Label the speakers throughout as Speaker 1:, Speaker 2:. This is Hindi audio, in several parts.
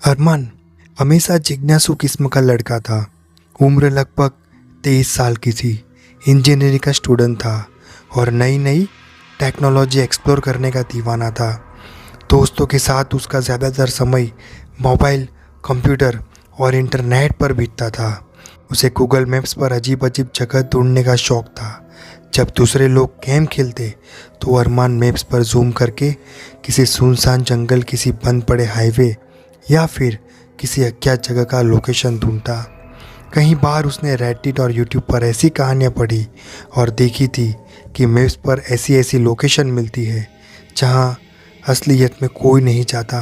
Speaker 1: अरमान हमेशा जिज्ञासु किस्म का लड़का था। उम्र लगभग 23 साल की थी। इंजीनियरिंग का स्टूडेंट था और नई नई टेक्नोलॉजी एक्सप्लोर करने का दीवाना था। दोस्तों के साथ उसका ज़्यादातर समय मोबाइल, कंप्यूटर और इंटरनेट पर बीतता था। उसे गूगल मैप्स पर अजीब अजीब जगह ढूंढने का शौक़ था। जब दूसरे लोग गेम खेलते तो अरमान मैप्स पर जूम करके किसी सुनसान जंगल, किसी बंद पड़े हाईवे या फिर किसी अज्ञात जगह का लोकेशन ढूंढता। कई बार उसने रेडिट और यूट्यूब पर ऐसी कहानियाँ पढ़ी और देखी थी कि मैप्स पर ऐसी ऐसी लोकेशन मिलती है जहाँ असलियत में कोई नहीं जाता।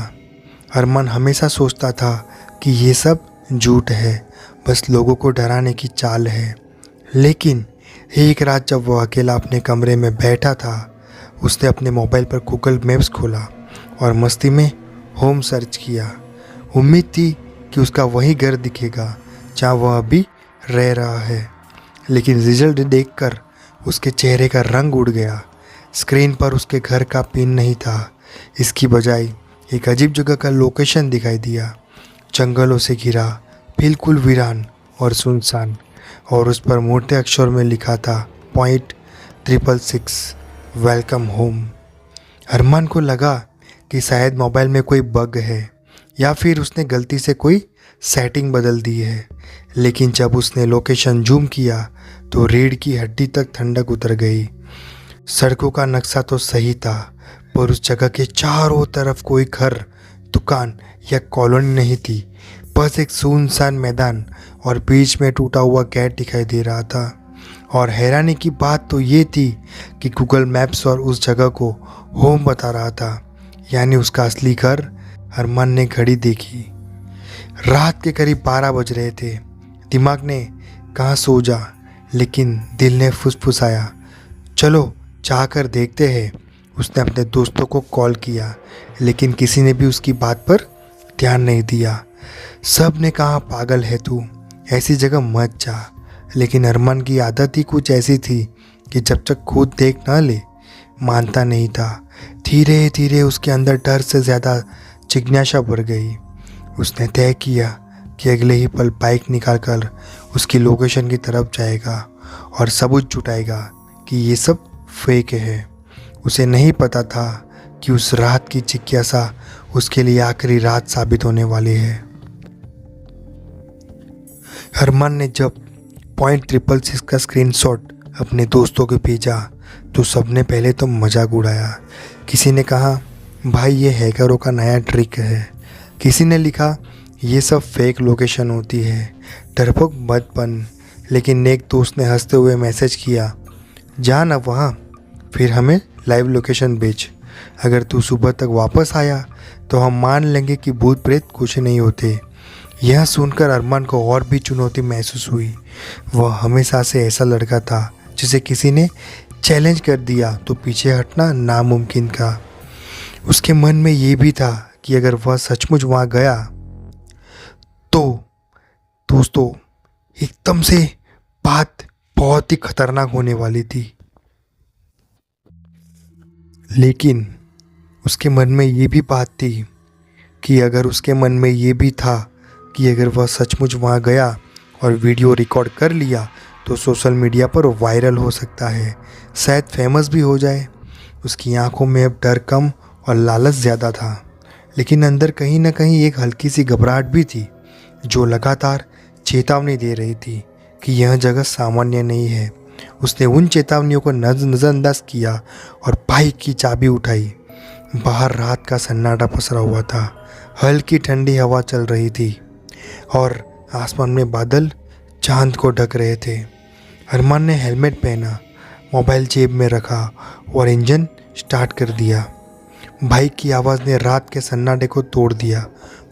Speaker 1: अरमान हमेशा सोचता था कि ये सब झूठ है, बस लोगों को डराने की चाल है। लेकिन एक रात जब वह अकेला अपने कमरे में बैठा था, उसने अपने मोबाइल पर गूगल मैप्स खोला और मस्ती में होम सर्च किया। उम्मीद थी कि उसका वही घर दिखेगा जहाँ वह अभी रह रहा है, लेकिन रिजल्ट देखकर उसके चेहरे का रंग उड़ गया। स्क्रीन पर उसके घर का पिन नहीं था, इसकी बजाय एक अजीब जगह का लोकेशन दिखाई दिया। जंगलों से घिरा, बिल्कुल वीरान और सुनसान, और उस पर मोटे अक्षर में लिखा था .666 वेलकम होम। अरमान को लगा कि शायद मोबाइल में कोई बग है या फिर उसने गलती से कोई सेटिंग बदल दी है। लेकिन जब उसने लोकेशन जूम किया तो रीढ़ की हड्डी तक ठंडक उतर गई। सड़कों का नक्शा तो सही था, पर उस जगह के चारों तरफ कोई घर, दुकान या कॉलोनी नहीं थी। बस एक सुनसान मैदान और बीच में टूटा हुआ गेट दिखाई दे रहा था। और हैरानी की बात तो ये थी कि गूगल मैप्स और उस जगह को होम बता रहा था, यानी उसका असली घर। अरमान ने घड़ी देखी, रात के करीब 12 बज रहे थे। दिमाग ने कहा सो जा, लेकिन दिल ने फुसफुसाया, चलो जाकर देखते हैं। उसने अपने दोस्तों को कॉल किया, लेकिन किसी ने भी उसकी बात पर ध्यान नहीं दिया। सब ने कहा पागल है तू, ऐसी जगह मत जा। लेकिन अरमान की आदत ही कुछ ऐसी थी कि जब तक खुद देख ना ले मानता नहीं था। धीरे धीरे उसके अंदर डर से ज़्यादा जिज्ञासा बढ़ गई। उसने तय किया कि अगले ही पल बाइक निकालकर उसकी लोकेशन की तरफ जाएगा और सबूत जुटाएगा कि ये सब फेक है। उसे नहीं पता था कि उस रात की जिज्ञासा उसके लिए आखिरी रात साबित होने वाली है। अरमान ने जब .666 का स्क्रीनशॉट अपने दोस्तों को भेजा तो सबने पहले तो मजाक उड़ाया। किसी ने कहा भाई ये हैकरों का नया ट्रिक है। किसी ने लिखा ये सब फेक लोकेशन होती है, डरपोक मत बन। लेकिन एक दोस्त ने हंसते हुए मैसेज किया, जा ना वहाँ, फिर हमें लाइव लोकेशन भेज। अगर तू सुबह तक वापस आया तो हम मान लेंगे कि भूत प्रेत कुछ नहीं होते। यह सुनकर अरमान को और भी चुनौती महसूस हुई। वह हमेशा से ऐसा लड़का था जिसे किसी ने चैलेंज कर दिया तो पीछे हटना नामुमकिन था। उसके मन में ये भी था कि अगर वह सचमुच वहाँ गया तो दोस्तों एकदम से बात बहुत ही खतरनाक होने वाली थी। लेकिन उसके मन में ये भी बात थी कि अगर उसके मन में ये भी था कि अगर वह सचमुच वहाँ गया और वीडियो रिकॉर्ड कर लिया तो सोशल मीडिया पर वायरल हो सकता है, शायद फेमस भी हो जाए। उसकी आंखों में अब डर कम और लालच ज़्यादा था, लेकिन अंदर कहीं ना कहीं एक हल्की सी घबराहट भी थी जो लगातार चेतावनी दे रही थी कि यह जगह सामान्य नहीं है। उसने उन चेतावनियों को नज़रअंदाज किया और बाइक की चाबी उठाई। बाहर रात का सन्नाटा पसरा हुआ था, हल्की ठंडी हवा चल रही थी और आसमान में बादल चांद को ढक रहे थे। अरमान ने हेलमेट पहना, मोबाइल जेब में रखा और इंजन स्टार्ट कर दिया। बाइक की आवाज़ ने रात के सन्नाटे को तोड़ दिया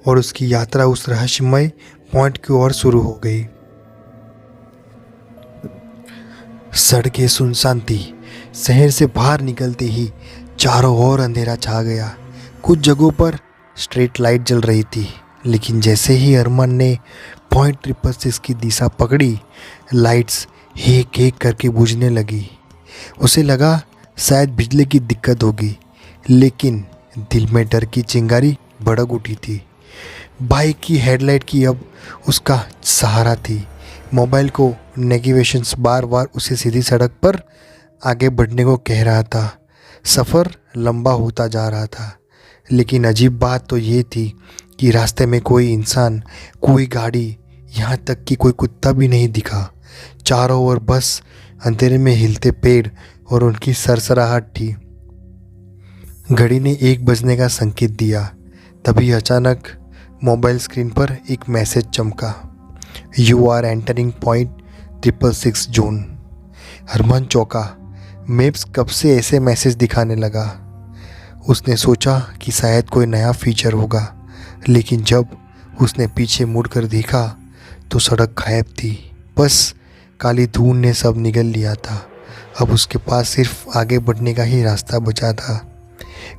Speaker 1: और उसकी यात्रा उस रहस्यमय पॉइंट की ओर शुरू हो गई। सड़कें सुनसान थी। शहर से बाहर निकलते ही चारों ओर अंधेरा छा गया। कुछ जगहों पर स्ट्रीट लाइट जल रही थी, लेकिन जैसे ही अरमान ने .666 की दिशा पकड़ी, लाइट्स एक एक करके बुझने लगी। उसे लगा शायद बिजली की दिक्कत होगी, लेकिन दिल में डर की चिंगारी भड़क उठी थी। बाइक की हेडलाइट की अब उसका सहारा थी। मोबाइल को नेविगेशंस बार बार उसे सीधी सड़क पर आगे बढ़ने को कह रहा था। सफ़र लंबा होता जा रहा था, लेकिन अजीब बात तो ये थी कि रास्ते में कोई इंसान, कोई गाड़ी, यहाँ तक कि कोई कुत्ता भी नहीं दिखा। चारों ओर बस अंधेरे में हिलते पेड़ और उनकी सरसराहट थी। घड़ी ने 1 बजने का संकेत दिया। तभी अचानक मोबाइल स्क्रीन पर एक मैसेज चमका, you are entering point 666 zone. Armaan चौंका। मैप्स कब से ऐसे मैसेज दिखाने लगा? उसने सोचा कि शायद कोई नया फीचर होगा, लेकिन जब उसने पीछे मुड़कर देखा तो सड़क गायब थी। बस काली धूल ने सब निगल लिया था। अब उसके पास सिर्फ आगे बढ़ने का ही रास्ता बचा था।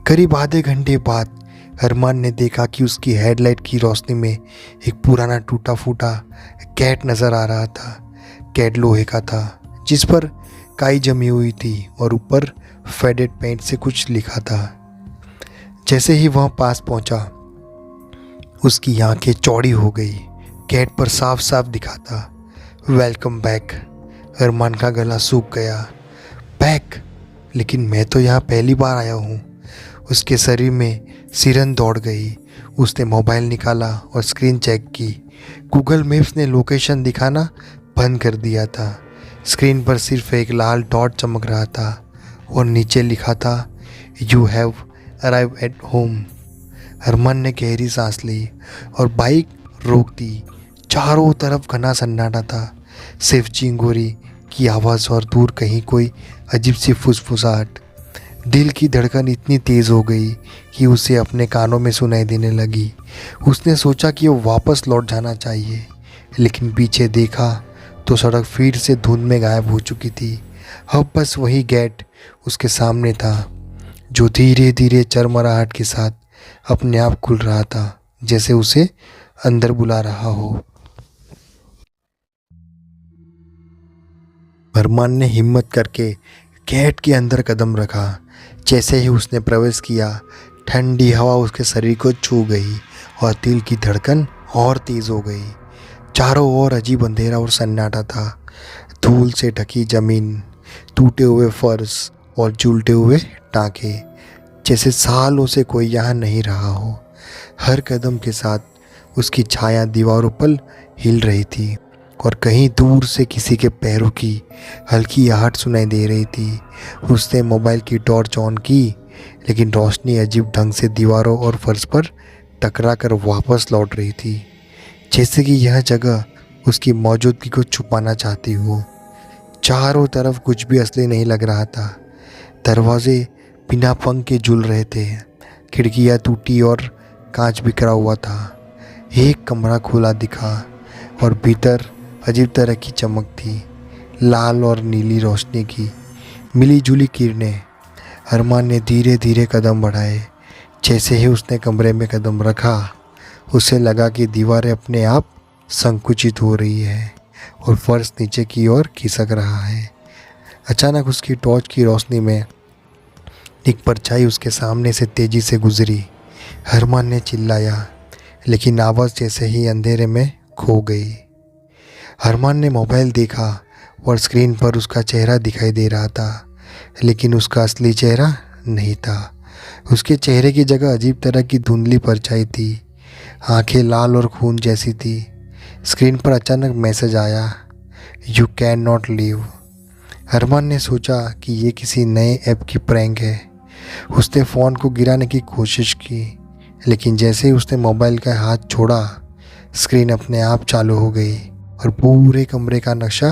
Speaker 1: करीब आधे घंटे बाद अरमान ने देखा कि उसकी हेडलाइट की रोशनी में एक पुराना टूटा फूटा कैट नज़र आ रहा था। कैट लोहे का था, जिस पर काई जमी हुई थी और ऊपर फेडेड पेंट से कुछ लिखा था। जैसे ही वह पास पहुंचा, उसकी आंखें चौड़ी हो गई। कैट पर साफ साफ दिखा था, वेलकम बैक। अरमान का गला सूख गया। बैक? लेकिन मैं तो यहाँ पहली बार आया हूँ। उसके शरीर में सिरन दौड़ गई। उसने मोबाइल निकाला और स्क्रीन चेक की। गूगल मैप्स ने लोकेशन दिखाना बंद कर दिया था। स्क्रीन पर सिर्फ एक लाल डॉट चमक रहा था और नीचे लिखा था, you have arrive at home. Armaan ने गहरी सांस ली और बाइक रोक दी। चारों तरफ घना सन्नाटा था, सिर्फ चिंगोरी की आवाज़ और दूर कहीं कोई अजीब सी फुसफुसाहट। दिल की धड़कन इतनी तेज़ हो गई कि उसे अपने कानों में सुनाई देने लगी। उसने सोचा कि वो वापस लौट जाना चाहिए, लेकिन पीछे देखा तो सड़क फिर से धुंध में गायब हो चुकी थी। अब बस वही गेट उसके सामने था, जो धीरे धीरे चरमराहट के साथ अपने आप खुल रहा था, जैसे उसे अंदर बुला रहा हो। अरमान ने हिम्मत करके गेट के अंदर कदम रखा। जैसे ही उसने प्रवेश किया, ठंडी हवा उसके शरीर को छू गई और दिल की धड़कन और तेज़ हो गई। चारों ओर अजीब अंधेरा और सन्नाटा था। धूल से ढकी ज़मीन, टूटे हुए फर्श और झूलते हुए टाँके, जैसे सालों से कोई यहाँ नहीं रहा हो। हर कदम के साथ उसकी छाया दीवारों पर हिल रही थी और कहीं दूर से किसी के पैरों की हल्की आहट सुनाई दे रही थी। उसने मोबाइल की टॉर्च ऑन की, लेकिन रोशनी अजीब ढंग से दीवारों और फर्श पर टकरा कर वापस लौट रही थी, जैसे कि यह जगह उसकी मौजूदगी को छुपाना चाहती हो। चारों तरफ कुछ भी असली नहीं लग रहा था। दरवाजे बिना पंख के झूल रहे थे, खिड़कियाँ टूटी और कांच बिखरा हुआ था। एक कमरा खुला दिखा और भीतर अजीब तरह की चमक थी, लाल और नीली रोशनी की मिली जुली किरणें। अरमान ने धीरे धीरे कदम बढ़ाए। जैसे ही उसने कमरे में कदम रखा, उसे लगा कि दीवारें अपने आप संकुचित हो रही है और फर्श नीचे की ओर खिसक रहा है। अचानक उसकी टॉर्च की रोशनी में एक परछाई उसके सामने से तेजी से गुजरी। अरमान ने चिल्लाया, लेकिन आवाज़ जैसे ही अंधेरे में खो गई। अरमान ने मोबाइल देखा और स्क्रीन पर उसका चेहरा दिखाई दे रहा था, लेकिन उसका असली चेहरा नहीं था। उसके चेहरे की जगह अजीब तरह की धुंधली परछाई थी। आंखें लाल और खून जैसी थी। स्क्रीन पर अचानक मैसेज आया, यू कैन नॉट लीव। अरमान ने सोचा कि ये किसी नए ऐप की प्रैंक है। उसने फ़ोन को गिराने की कोशिश की, लेकिन जैसे ही उसने मोबाइल का हाथ छोड़ा, स्क्रीन अपने आप चालू हो गई और पूरे कमरे का नक्शा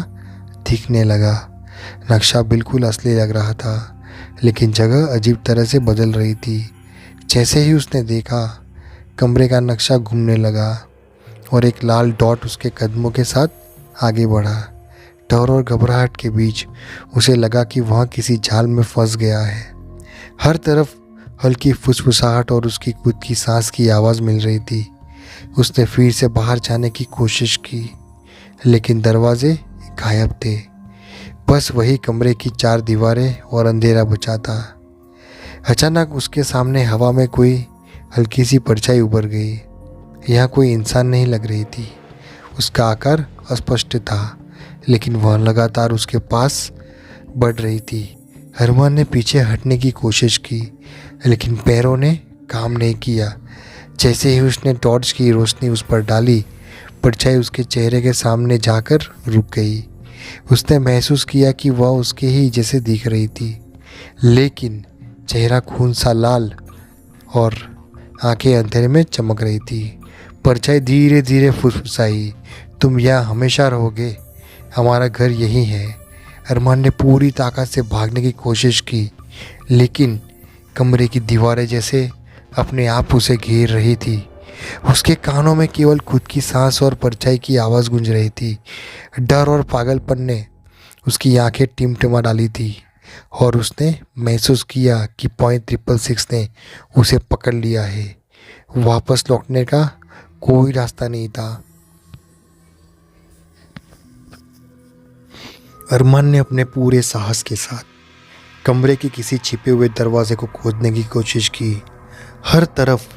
Speaker 1: दिखने लगा। नक्शा बिल्कुल असली लग रहा था, लेकिन जगह अजीब तरह से बदल रही थी। जैसे ही उसने देखा, कमरे का नक्शा घूमने लगा और एक लाल डॉट उसके कदमों के साथ आगे बढ़ा। डर और घबराहट के बीच उसे लगा कि वह किसी जाल में फंस गया है। हर तरफ हल्की फुसफुसाहट और उसकी खुद की सांस की आवाज़ मिल रही थी। उसने फिर से बाहर जाने की कोशिश की, लेकिन दरवाजे गायब थे। बस वही कमरे की 4 दीवारें और अंधेरा बचा था। अचानक उसके सामने हवा में कोई हल्की सी परछाई उभर गई। यहाँ कोई इंसान नहीं लग रही थी। उसका आकार अस्पष्ट था, लेकिन वह लगातार उसके पास बढ़ रही थी। अरमान ने पीछे हटने की कोशिश की, लेकिन पैरों ने काम नहीं किया। जैसे ही उसने टॉर्च की रोशनी उस पर डाली, परछाई उसके चेहरे के सामने जाकर रुक गई। उसने महसूस किया कि वह उसके ही जैसे दिख रही थी, लेकिन चेहरा खून सा लाल और आंखें अंधेरे में चमक रही थी। परछाई धीरे धीरे फुसफुसाई, तुम यहाँ हमेशा रहोगे, हमारा घर यही है। अरमान ने पूरी ताकत से भागने की कोशिश की, लेकिन कमरे की दीवारें जैसे अपने आप उसे घेर रही थी। उसके कानों में केवल खुद की सांस और परछाई की आवाज़ गूंज रही थी। डर और पागलपन ने उसकी आंखें टिमटिमा डाली थी, और उसने महसूस किया कि .666 ने उसे पकड़ लिया है। वापस लौटने का कोई रास्ता नहीं था। अरमान ने अपने पूरे साहस के साथ कमरे के किसी छिपे हुए दरवाजे को खोदने की कोशिश की। हर तरफ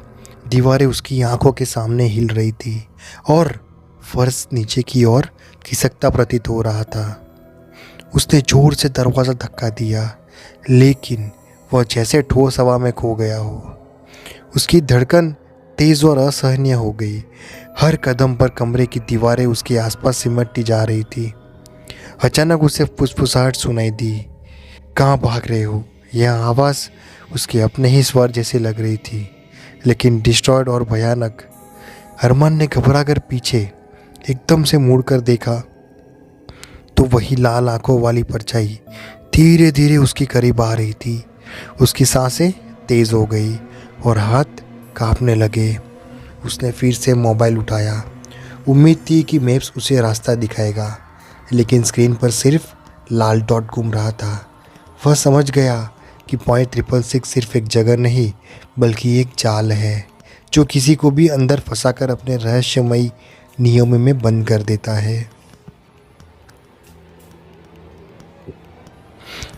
Speaker 1: दीवारें उसकी आंखों के सामने हिल रही थी और फर्श नीचे की ओर खिसकता प्रतीत हो रहा था। उसने जोर से दरवाज़ा धक्का दिया, लेकिन वह जैसे ठोस हवा में खो गया हो। उसकी धड़कन तेज़ और असहनीय हो गई। हर कदम पर कमरे की दीवारें उसके आसपास सिमटती जा रही थी। अचानक उसे फुसफुसाहट सुनाई दी, कहाँ भाग रहे हो? यह आवाज़ उसके अपने ही स्वर जैसे लग रही थी, लेकिन डिस्ट्रॉयड और भयानक। अरमान ने घबराकर पीछे एकदम से मुड़कर देखा तो वही लाल आंखों वाली परछाई धीरे धीरे उसके करीब आ रही थी। उसकी सांसें तेज़ हो गई और हाथ कांपने लगे। उसने फिर से मोबाइल उठाया। उम्मीद थी कि मैप्स उसे रास्ता दिखाएगा, लेकिन स्क्रीन पर सिर्फ लाल डॉट घूम रहा था। वह समझ गया कि .666 सिर्फ एक जगह नहीं, बल्कि एक जाल है जो किसी को भी अंदर फंसाकर अपने रहस्यमयी नियमों में बंद कर देता है।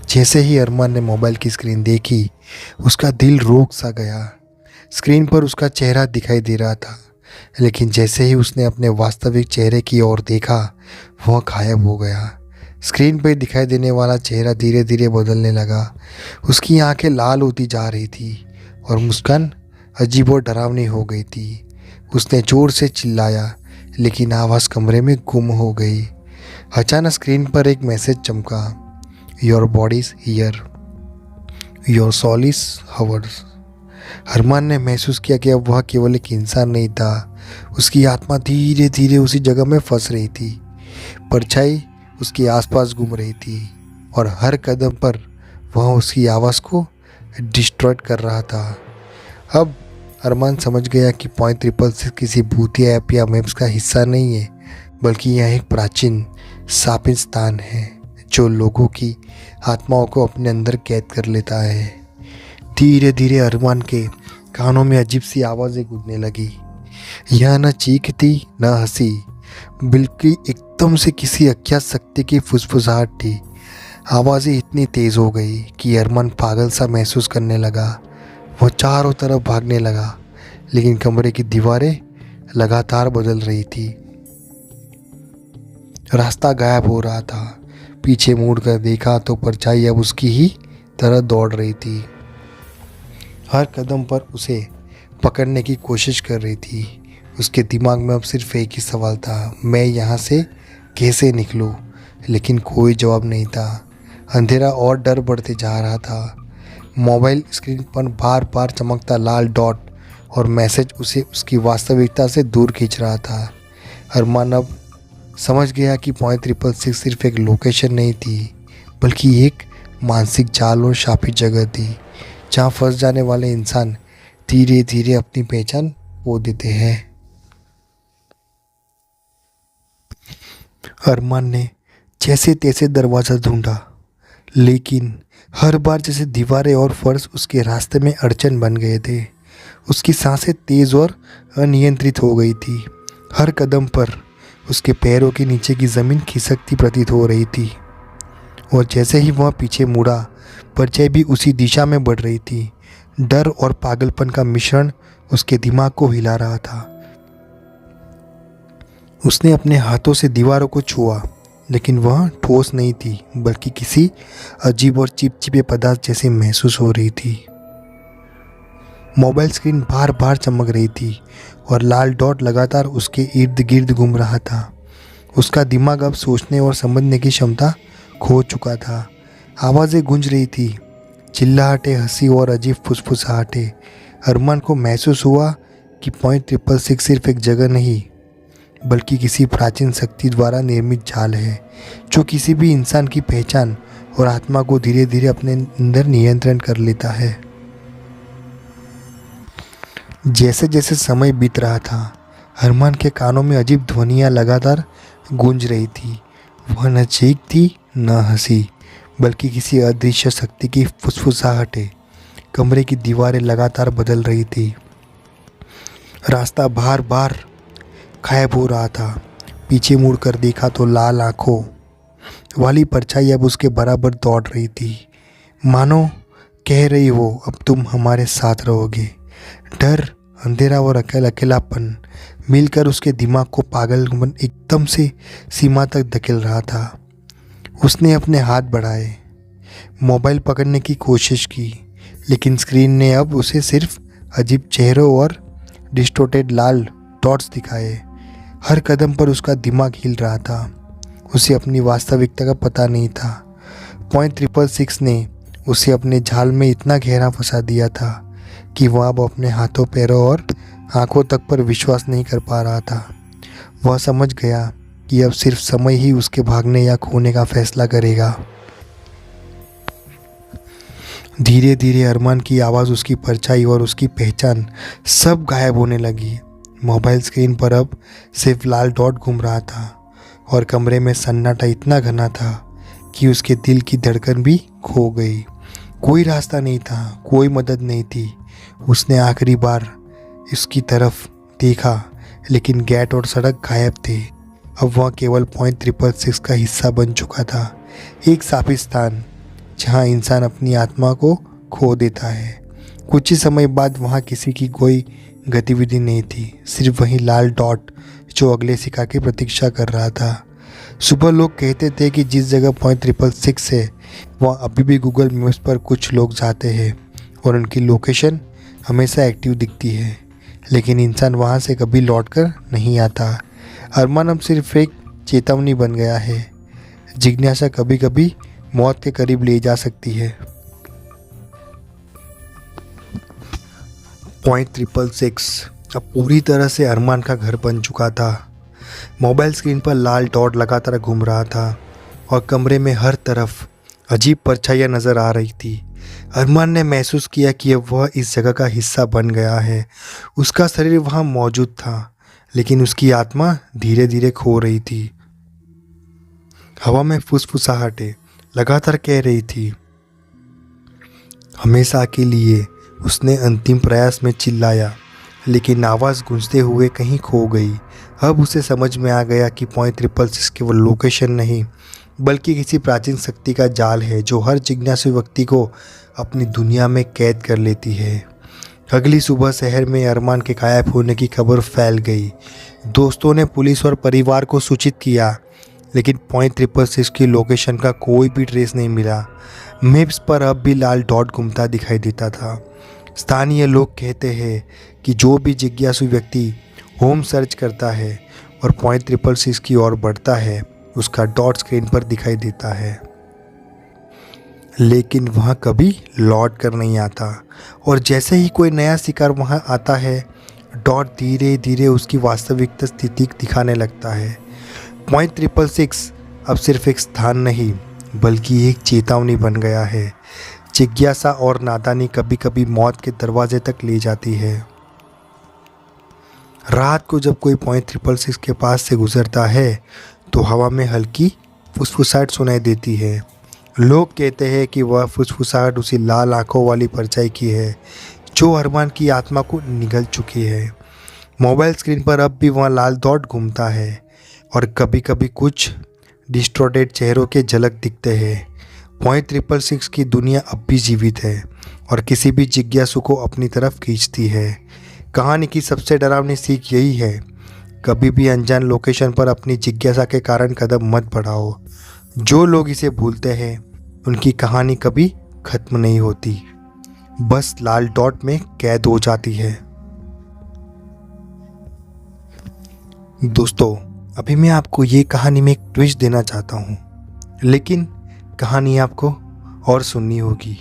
Speaker 1: जैसे ही अरमान ने मोबाइल की स्क्रीन देखी, उसका दिल रोक सा गया। स्क्रीन पर उसका चेहरा दिखाई दे रहा था, लेकिन जैसे ही उसने अपने वास्तविक चेहरे की ओर देखा, वह गायब हो गया। स्क्रीन पर दिखाई देने वाला चेहरा धीरे धीरे बदलने लगा। उसकी आंखें लाल होती जा रही थी और मुस्कान अजीब और डरावनी हो गई थी। उसने जोर से चिल्लाया, लेकिन आवाज़ कमरे में गुम हो गई। अचानक स्क्रीन पर एक मैसेज चमका, your body is here, your soul is hovers. Armaan ने महसूस किया कि अब वह केवल एक इंसान नहीं था, उसकी आत्मा धीरे धीरे उसी जगह में फंस रही थी। परछाई उसके आसपास घूम रही थी और हर कदम पर वह उसकी आवाज़ को डिस्ट्रॉय कर रहा था। अब अरमान समझ गया कि .666 किसी भूतिया ऐप या मैप्स का हिस्सा नहीं है, बल्कि यह एक प्राचीन शापित स्थान है जो लोगों की आत्माओं को अपने अंदर कैद कर लेता है। धीरे धीरे अरमान के कानों में अजीब सी आवाज़ें गूंजने लगी। यह न चीख थी न हंसी, बल्कि एकदम से किसी अज्ञात शक्ति की फुसफुसाहट थी। आवाज़ें इतनी तेज़ हो गई कि अरमान पागल सा महसूस करने लगा। वह चारों तरफ भागने लगा, लेकिन कमरे की दीवारें लगातार बदल रही थी। रास्ता गायब हो रहा था। पीछे मुड़कर देखा तो परछाई अब उसकी ही तरह दौड़ रही थी। हर कदम पर उसे पकड़ने की कोशिश कर रही थी। उसके दिमाग में अब सिर्फ एक ही सवाल था, मैं यहाँ से कैसे निकलूँ? लेकिन कोई जवाब नहीं था। अंधेरा और डर बढ़ते जा रहा था। मोबाइल स्क्रीन पर बार बार चमकता लाल डॉट और मैसेज उसे उसकी वास्तविकता से दूर खींच रहा था। अरमान अब समझ गया कि .666 सिर्फ एक लोकेशन नहीं थी, बल्कि एक मानसिक जाल और शापित जगह थी, जहाँ फंस जाने वाले इंसान धीरे धीरे अपनी पहचान खो देते हैं। अरमान ने जैसे तैसे दरवाज़ा ढूंढा, लेकिन हर बार जैसे दीवारें और फर्श उसके रास्ते में अड़चन बन गए थे। उसकी सांसें तेज़ और अनियंत्रित हो गई थी। हर कदम पर उसके पैरों के नीचे की ज़मीन खिसकती प्रतीत हो रही थी, और जैसे ही वह पीछे मुड़ा, परछाई भी उसी दिशा में बढ़ रही थी। डर और पागलपन का मिश्रण उसके दिमाग को हिला रहा था। उसने अपने हाथों से दीवारों को छुआ, लेकिन वह ठोस नहीं थी, बल्कि किसी अजीब और चिपचिपे पदार्थ जैसे महसूस हो रही थी। मोबाइल स्क्रीन बार बार चमक रही थी और लाल डॉट लगातार उसके इर्द गिर्द घूम रहा था। उसका दिमाग अब सोचने और समझने की क्षमता खो चुका था। आवाज़ें गूंज रही थी, चिल्लाहटें, हंसी और अजीब फुसफुसाहटें। अरमान को महसूस हुआ कि .666 सिर्फ एक जगह नहीं, बल्कि किसी प्राचीन शक्ति द्वारा निर्मित जाल है, जो किसी भी इंसान की पहचान और आत्मा को धीरे धीरे अपने अंदर नियंत्रण कर लेता है। जैसे जैसे समय बीत रहा था, अरमान के कानों में अजीब ध्वनियाँ लगातार गूंज रही थी। वह न चीख थी न हंसी, बल्कि किसी अदृश्य शक्ति की फुसफुसाहटें। कमरे की दीवारें लगातार बदल रही थी। रास्ता बार बार गायब हो रहा था। पीछे मुड़कर देखा तो लाल आंखों वाली परछाई अब उसके बराबर दौड़ रही थी, मानो कह रही हो, अब तुम हमारे साथ रहोगे। डर, अंधेरा और अकेलापन मिलकर उसके दिमाग को पागलपन एकदम से सीमा तक धकेल रहा था। उसने अपने हाथ बढ़ाए, मोबाइल पकड़ने की कोशिश की, लेकिन स्क्रीन ने अब उसे सिर्फ अजीब चेहरों और डिस्टोर्टेड लाल डॉट्स दिखाए। हर कदम पर उसका दिमाग हिल रहा था। उसे अपनी वास्तविकता का पता नहीं था। .666 ने उसे अपने जाल में इतना गहरा फंसा दिया था कि वह अब अपने हाथों, पैरों और आंखों तक पर विश्वास नहीं कर पा रहा था। वह समझ गया कि अब सिर्फ समय ही उसके भागने या खोने का फैसला करेगा। धीरे धीरे अरमान की आवाज़, उसकी परछाई और उसकी पहचान सब गायब होने लगी। मोबाइल स्क्रीन पर अब सिर्फ लाल डॉट घूम रहा था और कमरे में सन्नाटा इतना घना था कि उसके दिल की धड़कन भी खो गई। कोई रास्ता नहीं था, कोई मदद नहीं थी। उसने आखिरी बार इसकी तरफ देखा, लेकिन गेट और सड़क गायब थे। अब वह केवल .666 का हिस्सा बन चुका था, एक शापित स्थान जहाँ इंसान अपनी आत्मा को खो देता है। कुछ ही समय बाद वहाँ किसी की कोई गतिविधि नहीं थी, सिर्फ वही लाल डॉट जो अगले शिकार की प्रतीक्षा कर रहा था। सुबह लोग कहते थे कि जिस जगह .666 है वहाँ अभी भी गूगल मैप्स पर कुछ लोग जाते हैं और उनकी लोकेशन हमेशा एक्टिव दिखती है, लेकिन इंसान वहाँ से कभी लौटकर नहीं आता। अरमान अब सिर्फ एक चेतावनी बन गया है। जिज्ञासा कभी कभी मौत के करीब ले जा सकती है। .666 अब पूरी तरह से अरमान का घर बन चुका था। मोबाइल स्क्रीन पर लाल डॉट लगातार घूम रहा था और कमरे में हर तरफ अजीब परछाइयाँ नज़र आ रही थी। अरमान ने महसूस किया कि अब वह इस जगह का हिस्सा बन गया है। उसका शरीर वहाँ मौजूद था, लेकिन उसकी आत्मा धीरे धीरे खो रही थी। हवा में फुसफुसाहटें लगातार कह रही थी, हमेशा के लिए। उसने अंतिम प्रयास में चिल्लाया, लेकिन आवाज़ गूंजते हुए कहीं खो गई। अब उसे समझ में आ गया कि .666 केवल लोकेशन नहीं, बल्कि किसी प्राचीन शक्ति का जाल है जो हर जिज्ञासु व्यक्ति को अपनी दुनिया में कैद कर लेती है। अगली सुबह शहर में अरमान के गायब होने की खबर फैल गई। दोस्तों ने पुलिस और परिवार को सूचित किया, लेकिन .666 की लोकेशन का कोई भी ट्रेस नहीं मिला। मैप्स पर अब भी लाल डॉट घूमता दिखाई देता था। स्थानीय लोग कहते हैं कि जो भी जिज्ञासु व्यक्ति होम सर्च करता है और .666 की ओर बढ़ता है, उसका डॉट स्क्रीन पर दिखाई देता है, लेकिन वह कभी लौट कर नहीं आता। और जैसे ही कोई नया शिकार वहाँ आता है, डॉट धीरे धीरे उसकी वास्तविक स्थिति दिखाने लगता है। .666 अब सिर्फ एक स्थान नहीं, बल्कि एक चेतावनी बन गया है। जिज्ञासा और नादानी कभी कभी मौत के दरवाजे तक ले जाती है। रात को जब कोई .666 के पास से गुजरता है तो हवा में हल्की फुसफुसाहट सुनाई देती है। लोग कहते हैं कि वह फुसफुसाहट उसी लाल आंखों वाली परछाई की है जो अरमान की आत्मा को निगल चुकी है। मोबाइल स्क्रीन पर अब भी वह लाल डॉट घूमता है और कभी कभी कुछ डिस्टॉर्टेड चेहरों के झलक दिखते हैं। .666 की दुनिया अब भी जीवित है और किसी भी जिज्ञासु को अपनी तरफ खींचती है। कहानी की सबसे डरावनी सीख यही है कभी भी अनजान लोकेशन पर अपनी जिज्ञासा के कारण कदम मत बढ़ाओ। जो लोग इसे भूलते हैं उनकी कहानी कभी खत्म नहीं होती, बस लाल डॉट में कैद हो जाती है। दोस्तों, अभी मैं आपको ये कहानी में एक ट्विस्ट देना चाहता हूँ, लेकिन कहानी आपको और सुननी होगी।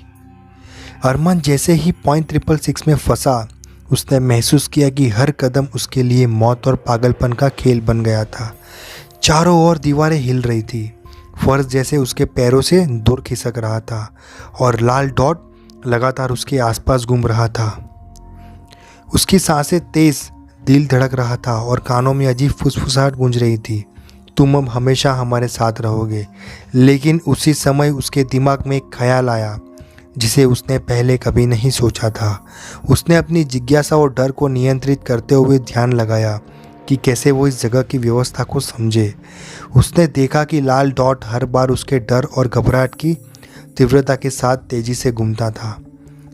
Speaker 1: अरमान जैसे ही पॉइंट 666 में फंसा, उसने महसूस किया कि हर कदम उसके लिए मौत और पागलपन का खेल बन गया था। चारों ओर दीवारें हिल रही थी, फर्श जैसे उसके पैरों से दूर खिसक रहा था और लाल डॉट लगातार उसके आसपास घूम रहा था। उसकी सांसें तेज, दिल धड़क रहा था और कानों में अजीब फुसफुसाहट गूंज रही थी। तुम अब हमेशा हमारे साथ रहोगे। लेकिन उसी समय उसके दिमाग में एक ख्याल आया जिसे उसने पहले कभी नहीं सोचा था। उसने अपनी जिज्ञासा और डर को नियंत्रित करते हुए ध्यान लगाया कि कैसे वो इस जगह की व्यवस्था को समझे। उसने देखा कि लाल डॉट हर बार उसके डर और घबराहट की तीव्रता के साथ तेजी से घूमता था।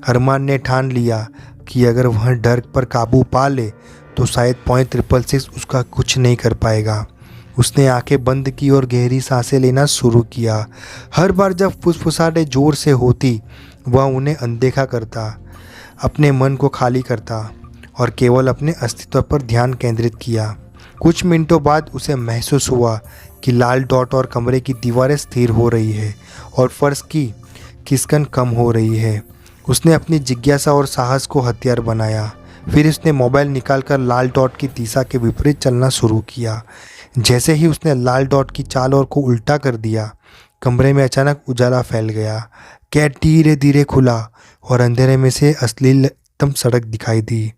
Speaker 1: अरमान ने ठान लिया कि अगर वह डर पर काबू पा ले तो शायद पॉइंट 666 उसका कुछ नहीं कर पाएगा। उसने आंखें बंद की और गहरी सांसें लेना शुरू किया। हर बार जब फुसफुसाहटें जोर से होती, वह उन्हें अनदेखा करता, अपने मन को खाली करता और केवल अपने अस्तित्व पर ध्यान केंद्रित किया। कुछ मिनटों बाद उसे महसूस हुआ कि लाल डॉट और कमरे की दीवारें स्थिर हो रही है और फर्श की खिसकन कम हो रही है। उसने अपनी जिज्ञासा और साहस को हथियार बनाया। फिर उसने मोबाइल निकालकर लाल डॉट की दिशा के विपरीत चलना शुरू किया। जैसे ही उसने लाल डॉट की चाल और को उल्टा कर दिया, कमरे में अचानक उजाला फैल गया। गेट धीरे धीरे खुला और अंधेरे में से असलीतम सड़क दिखाई दी।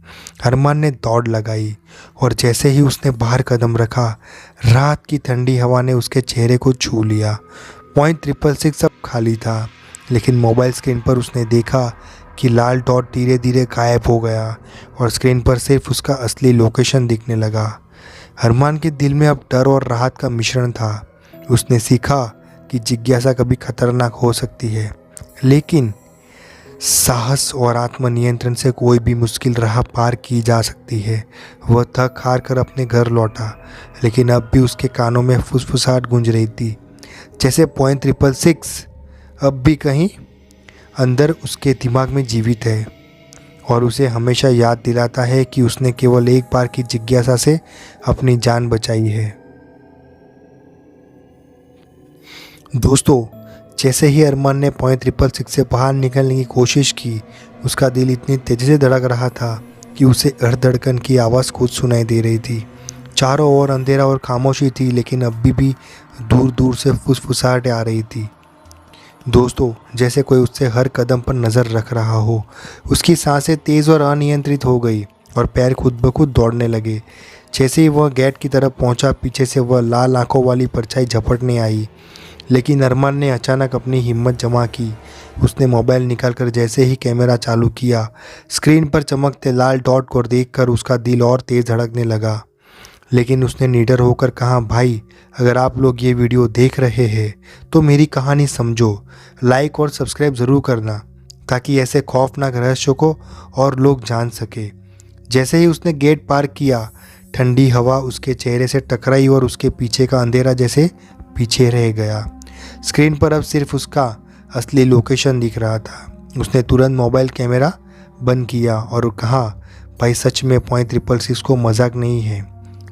Speaker 1: अरमान ने दौड़ लगाई और जैसे ही उसने बाहर कदम रखा, रात की ठंडी हवा ने उसके चेहरे को छू लिया। पॉइंट 666 अब खाली था, लेकिन मोबाइल स्क्रीन पर उसने देखा कि लाल डॉट धीरे धीरे गायब हो गया और स्क्रीन पर सिर्फ उसका असली लोकेशन दिखने लगा। अरमान के दिल में अब डर और राहत का मिश्रण था। उसने सीखा कि जिज्ञासा कभी खतरनाक हो सकती है, लेकिन साहस और आत्मनियंत्रण से कोई भी मुश्किल राह पार की जा सकती है। वह थक हार कर अपने घर लौटा, लेकिन अब भी उसके कानों में फुसफुसाहट गूंज रही थी, जैसे पॉइंट 666 अब भी कहीं अंदर उसके दिमाग में जीवित है और उसे हमेशा याद दिलाता है कि उसने केवल एक बार की जिज्ञासा से अपनी जान बचाई है। दोस्तों, जैसे ही अरमान ने पॉइंट 666 से बाहर निकलने की कोशिश की, उसका दिल इतनी तेज़ी से धड़क रहा था कि उसे धड़कन की आवाज़ खुद सुनाई दे रही थी। चारों ओर अंधेरा और खामोशी थी, लेकिन अभी भी दूर दूर से फुसफुसाहटें आ रही थी। दोस्तों, जैसे कोई उससे हर कदम पर नज़र रख रहा हो। उसकी सांसें तेज़ और अनियंत्रित हो गई और पैर खुद ब खुद दौड़ने लगे। जैसे ही वह गेट की तरफ पहुंचा, पीछे से वह लाल आंखों वाली परछाई झपटने आई, लेकिन अरमान ने अचानक अपनी हिम्मत जमा की। उसने मोबाइल निकालकर जैसे ही कैमरा चालू किया, स्क्रीन पर चमकते लाल डॉट को देखकर उसका दिल और तेज़ धड़कने लगा। लेकिन उसने निडर होकर कहा, भाई, अगर आप लोग ये वीडियो देख रहे हैं तो मेरी कहानी समझो। लाइक और सब्सक्राइब ज़रूर करना ताकि ऐसे खौफनाक रहस्यों को और लोग जान सके। जैसे ही उसने गेट पार किया, ठंडी हवा उसके चेहरे से टकराई और उसके पीछे का अंधेरा जैसे पीछे रह गया। स्क्रीन पर अब सिर्फ उसका असली लोकेशन दिख रहा था। उसने तुरंत मोबाइल कैमरा बंद किया और कहा, भाई, सच में पॉइंट 666 को मजाक नहीं है।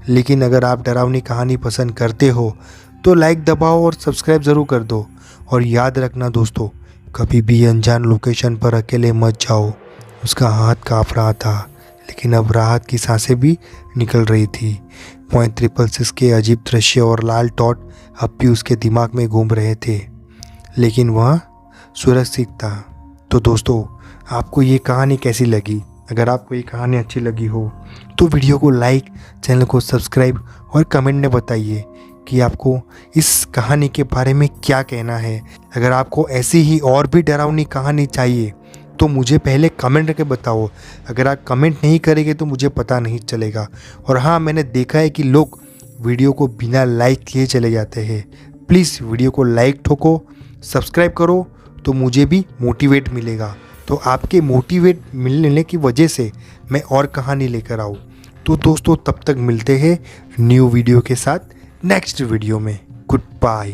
Speaker 1: लेकिन अगर आप डरावनी कहानी पसंद करते हो तो लाइक दबाओ और सब्सक्राइब ज़रूर कर दो। और याद रखना दोस्तों, कभी भी अनजान लोकेशन पर अकेले मत जाओ। उसका हाथ काँप रहा था, लेकिन अब राहत की सांसें भी निकल रही थी। पॉइंट 666 के अजीब दृश्य और लाल डॉट अब भी उसके दिमाग में घूम रहे थे, लेकिन वह सुरक्षित था। तो दोस्तों, आपको ये कहानी कैसी लगी? अगर आपको ये कहानी अच्छी लगी हो तो वीडियो को लाइक, चैनल को सब्सक्राइब और कमेंट में बताइए कि आपको इस कहानी के बारे में क्या कहना है। अगर आपको ऐसी ही और भी डरावनी कहानी चाहिए तो मुझे पहले कमेंट करके बताओ। अगर आप कमेंट नहीं करेंगे तो मुझे पता नहीं चलेगा। और हाँ, मैंने देखा है कि लोग वीडियो को बिना लाइक किए चले जाते हैं। प्लीज़ वीडियो को लाइक ठोको, सब्सक्राइब करो तो मुझे भी मोटिवेट मिलेगा। तो आपके मोटिवेट मिलने की वजह से मैं और कहानी लेकर आऊँ। तो दोस्तों तब तक मिलते हैं न्यू वीडियो के साथ नेक्स्ट वीडियो में। Good bye.